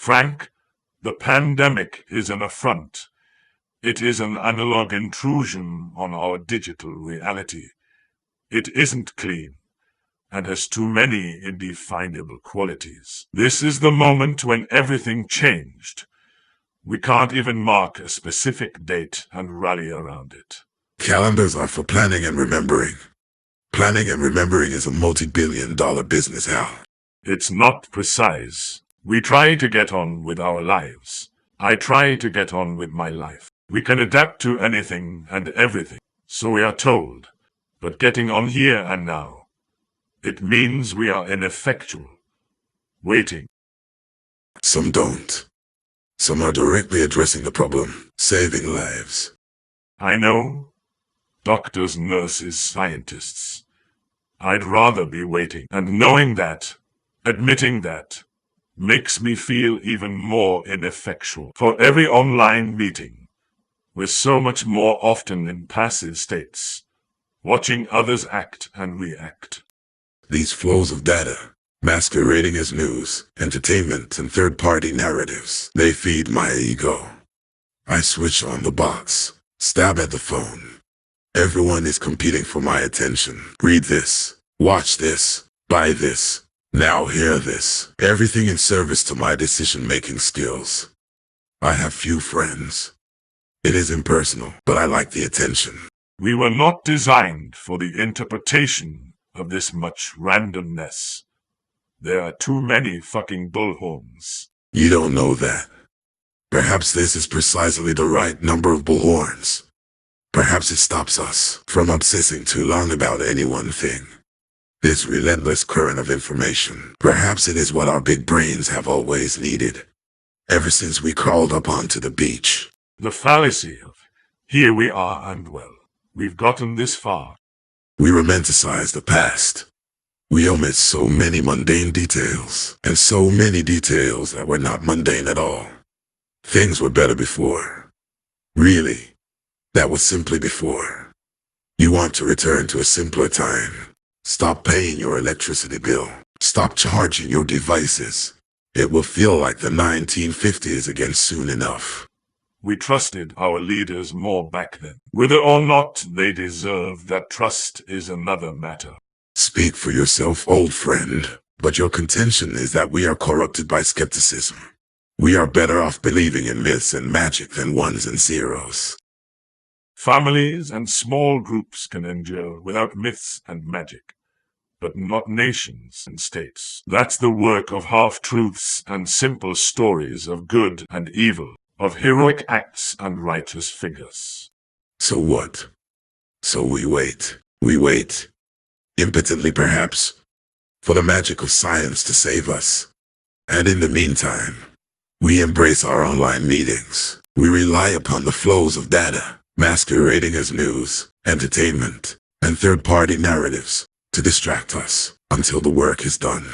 Frank, the pandemic is an affront. It is an analog intrusion on our digital reality. It isn't clean, and has too many indefinable qualities. This is the moment when everything changed. We can't even mark a specific date and rally around it. Calendars are for planning and remembering. Planning and remembering is a multi-billion-dollar business, Hal. It's not precise. We try to get on with our lives. I try to get on with my life. We can adapt to anything and everything, so we are told. But getting on here and now, it means we are ineffectual. Waiting. Some don't. Some are directly addressing the problem, saving lives. I know. Doctors, nurses, scientists. I'd rather be waiting. And knowing that, admitting that, makes me feel even more ineffectual. For every online meeting, we're so much more often in passive states, watching others act and react. These flows of data, masquerading as news, entertainment, and third-party narratives, they feed my ego. I switch on the box, stab at the phone. Everyone is competing for my attention. Read this, watch this, buy this, now hear this. Everything in service to my decision-making skills. I have few friends. It is impersonal, but I like the attention. We were not designed for the interpretation of this much randomness. There are too many fucking bullhorns. You don't know that. Perhaps this is precisely the right number of bullhorns. Perhaps it stops us from obsessing too long about any one thing. This relentless current of information. Perhaps it is what our big brains have always needed, ever since we crawled up onto the beach. The fallacy of, here we are and well, we've gotten this far. We romanticize the past. We omit so many mundane details, and so many details that were not mundane at all. Things were better before. Really, that was simply before. You want to return to a simpler time. Stop paying your electricity bill. Stop charging your devices. It will feel like the 1950s again soon enough. We trusted our leaders more back then. Whether or not they deserve that trust is another matter. Speak for yourself, old friend. But your contention is that we are corrupted by skepticism. We are better off believing in myths and magic than ones and zeros. Families and small groups can endure without myths and magic, but not nations and states. That's the work of half-truths and simple stories of good and evil, of heroic acts and righteous figures. So what? So we wait. We wait. Impotently perhaps, for the magic of science to save us. And in the meantime, we embrace our online meetings. We rely upon the flows of data, masquerading as news, entertainment, and third-party narratives to distract us until the work is done.